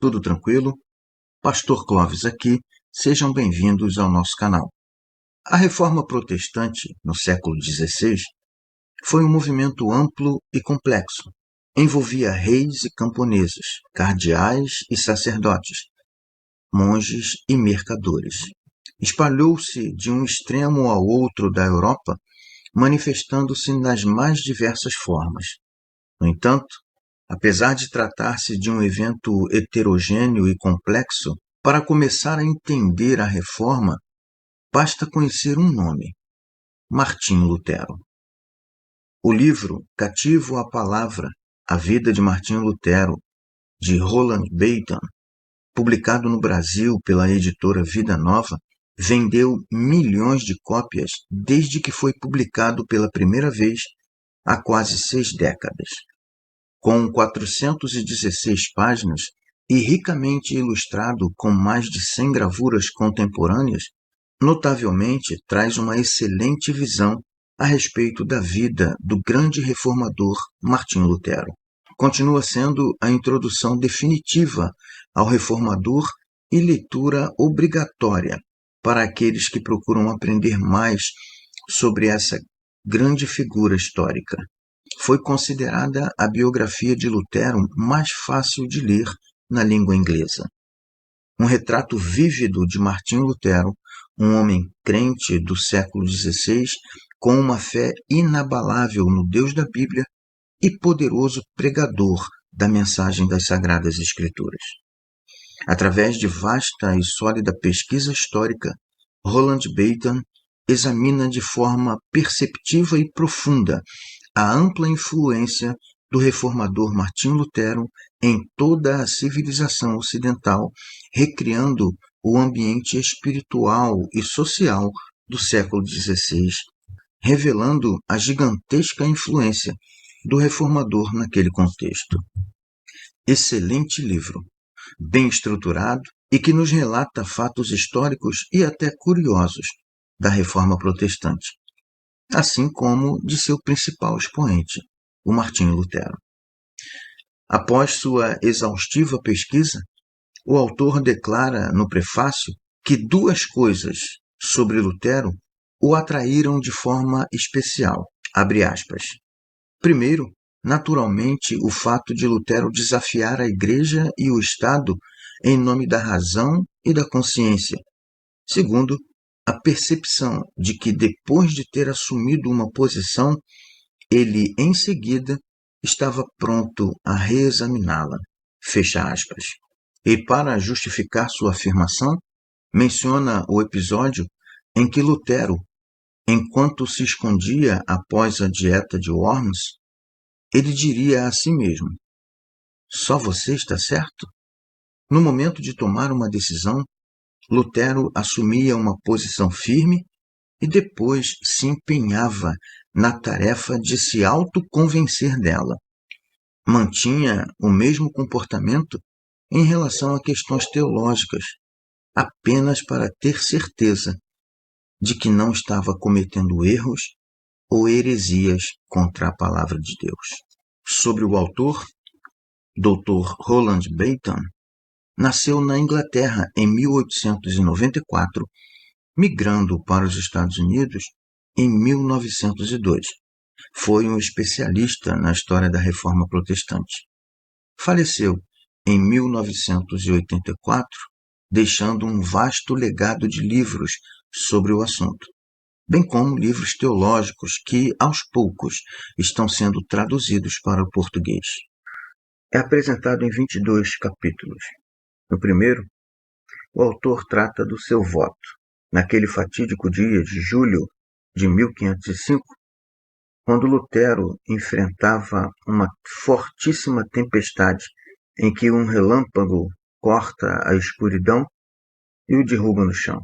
Tudo tranquilo? Pastor Clóvis aqui, sejam bem-vindos ao nosso canal. A Reforma Protestante, no século XVI, foi um movimento amplo e complexo. Envolvia reis e camponeses, cardeais e sacerdotes, monges e mercadores. Espalhou-se de um extremo ao outro da Europa, manifestando-se nas mais diversas formas. No entanto, apesar de tratar-se de um evento heterogêneo e complexo, para começar a entender a reforma, basta conhecer um nome: Martinho Lutero. O livro Cativo à Palavra, A Vida de Martinho Lutero, de Roland Bainton, publicado no Brasil pela editora Vida Nova, vendeu milhões de cópias desde que foi publicado pela primeira vez há quase 6 décadas. Com 416 páginas e ricamente ilustrado com mais de 100 gravuras contemporâneas, notavelmente traz uma excelente visão a respeito da vida do grande reformador Martinho Lutero. Continua sendo a introdução definitiva ao reformador e leitura obrigatória para aqueles que procuram aprender mais sobre essa grande figura histórica. Foi considerada a biografia de Lutero mais fácil de ler na língua inglesa. Um retrato vívido de Martinho Lutero, um homem crente do século XVI, com uma fé inabalável no Deus da Bíblia e poderoso pregador da mensagem das Sagradas Escrituras. Através de vasta e sólida pesquisa histórica, Roland Bainton examina de forma perceptiva e profunda a ampla influência do reformador Martinho Lutero em toda a civilização ocidental, recriando o ambiente espiritual e social do século XVI, revelando a gigantesca influência do reformador naquele contexto. Excelente livro, bem estruturado e que nos relata fatos históricos e até curiosos da Reforma Protestante, assim como de seu principal expoente, o Martinho Lutero. Após sua exaustiva pesquisa, o autor declara no prefácio que 2 coisas sobre Lutero o atraíram de forma especial, abre aspas. Primeiro, naturalmente, o fato de Lutero desafiar a Igreja e o Estado em nome da razão e da consciência. Segundo, a percepção de que depois de ter assumido uma posição, ele em seguida estava pronto a reexaminá-la. Fecha aspas. E para justificar sua afirmação, menciona o episódio em que Lutero, enquanto se escondia após a dieta de Worms, ele diria a si mesmo: "Só você está certo?" No momento de tomar uma decisão, Lutero assumia uma posição firme e depois se empenhava na tarefa de se autoconvencer dela. Mantinha o mesmo comportamento em relação a questões teológicas, apenas para ter certeza de que não estava cometendo erros ou heresias contra a palavra de Deus. Sobre o autor, Dr. Roland Bainton, nasceu na Inglaterra em 1894, migrando para os Estados Unidos em 1902. Foi um especialista na história da Reforma Protestante. Faleceu em 1984, deixando um vasto legado de livros sobre o assunto, bem como livros teológicos que, aos poucos, estão sendo traduzidos para o português. É apresentado em 22 capítulos. No primeiro, o autor trata do seu voto, naquele fatídico dia de julho de 1505, quando Lutero enfrentava uma fortíssima tempestade em que um relâmpago corta a escuridão e o derruba no chão,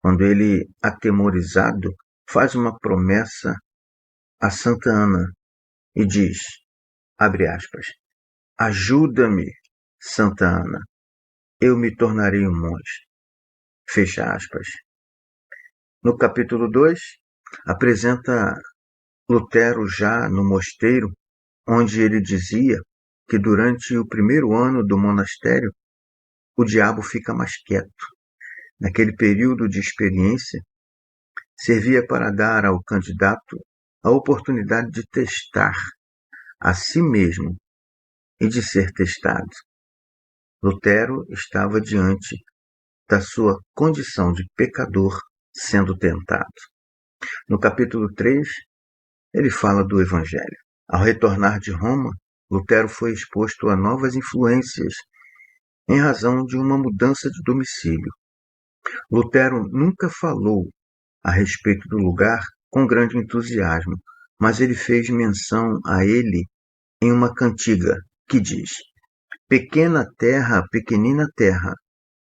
quando ele, atemorizado, faz uma promessa a Santa Ana e diz, abre aspas, "Ajuda-me, Santa Ana, eu me tornarei um monge." Fecha aspas. No capítulo 2, apresenta Lutero já no mosteiro, onde ele dizia que durante o primeiro ano do monastério o diabo fica mais quieto. Naquele período de experiência, servia para dar ao candidato a oportunidade de testar a si mesmo e de ser testado. Lutero estava diante da sua condição de pecador sendo tentado. No capítulo 3, ele fala do Evangelho. Ao retornar de Roma, Lutero foi exposto a novas influências em razão de uma mudança de domicílio. Lutero nunca falou a respeito do lugar com grande entusiasmo, mas ele fez menção a ele em uma cantiga que diz: pequenina terra,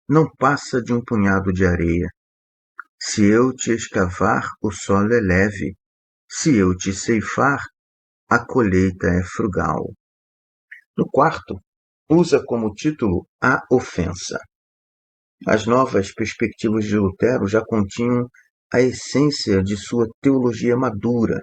não passa de um punhado de areia. Se eu te escavar, o solo é leve. Se eu te ceifar, a colheita é frugal. No quarto, usa como título A Ofensa. As novas perspectivas de Lutero já continham a essência de sua teologia madura.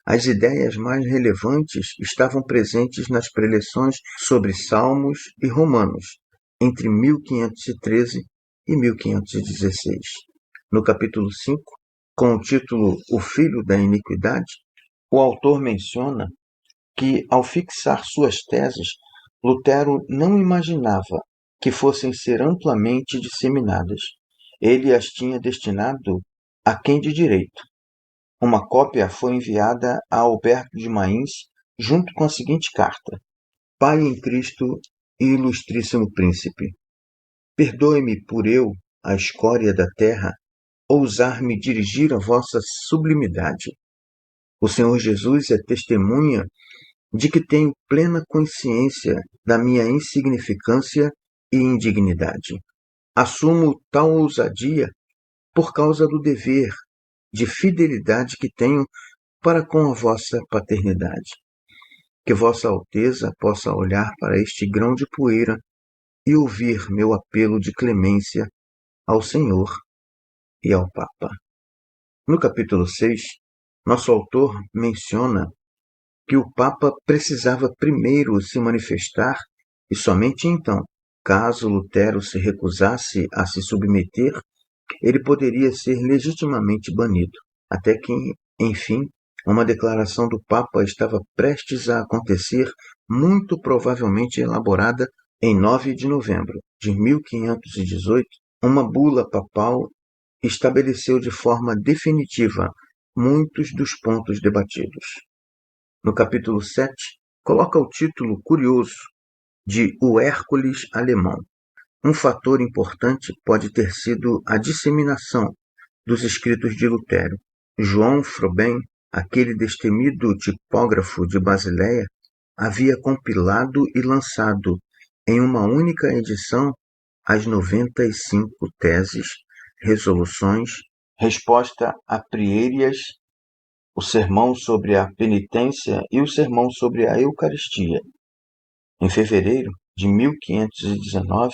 As ideias mais relevantes estavam presentes nas preleções sobre Salmos e Romanos, entre 1513 e 1516. No capítulo 5, com o título O Filho da Iniquidade, o autor menciona que, ao fixar suas teses, Lutero não imaginava que fossem ser amplamente disseminadas. Ele as tinha destinado a quem de direito. Uma cópia foi enviada a Alberto de Mains junto com a seguinte carta: Pai em Cristo e ilustríssimo príncipe, perdoe-me por eu, a escória da terra, ousar me dirigir à vossa sublimidade. O Senhor Jesus é testemunha de que tenho plena consciência da minha insignificância e indignidade. Assumo tal ousadia por causa do dever de fidelidade que tenho para com a vossa paternidade. Que vossa Alteza possa olhar para este grão de poeira e ouvir meu apelo de clemência ao Senhor e ao Papa. No capítulo 6, nosso autor menciona que o Papa precisava primeiro se manifestar e somente então, caso Lutero se recusasse a se submeter, ele poderia ser legitimamente banido, até que, enfim, uma declaração do Papa estava prestes a acontecer, muito provavelmente elaborada em 9 de novembro de 1518, uma bula papal estabeleceu de forma definitiva muitos dos pontos debatidos. No capítulo 7, coloca o título curioso de O Hércules Alemão. Um fator importante pode ter sido a disseminação dos escritos de Lutero. João Froben, aquele destemido tipógrafo de Basileia, havia compilado e lançado em uma única edição as 95 teses, resoluções, resposta a prierias, o sermão sobre a penitência e o sermão sobre a Eucaristia. Em fevereiro de 1519,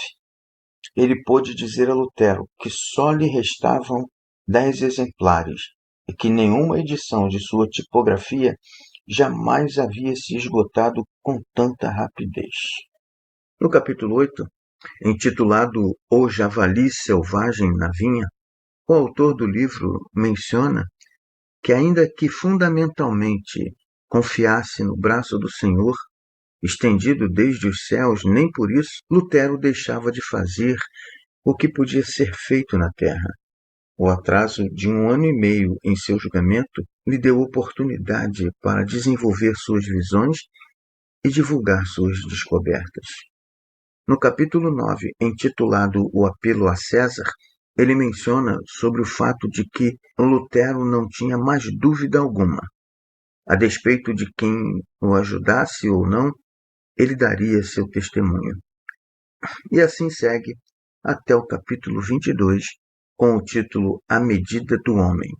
ele pôde dizer a Lutero que só lhe restavam 10 exemplares e que nenhuma edição de sua tipografia jamais havia se esgotado com tanta rapidez. No capítulo 8, intitulado O Javali Selvagem na Vinha, o autor do livro menciona que, ainda que fundamentalmente confiasse no braço do Senhor, estendido desde os céus, nem por isso Lutero deixava de fazer o que podia ser feito na terra. O atraso de 1 ano e meio em seu julgamento lhe deu oportunidade para desenvolver suas visões e divulgar suas descobertas. No capítulo 9, intitulado O Apelo a César, ele menciona sobre o fato de que Lutero não tinha mais dúvida alguma. A despeito de quem o ajudasse ou não, ele daria seu testemunho. E assim segue até o capítulo 22, com o título A Medida do Homem.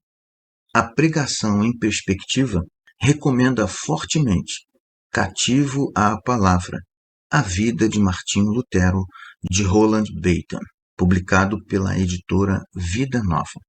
A pregação em perspectiva recomenda fortemente Cativo à Palavra, a vida de Martinho Lutero, de Roland Bainton, publicado pela editora Vida Nova.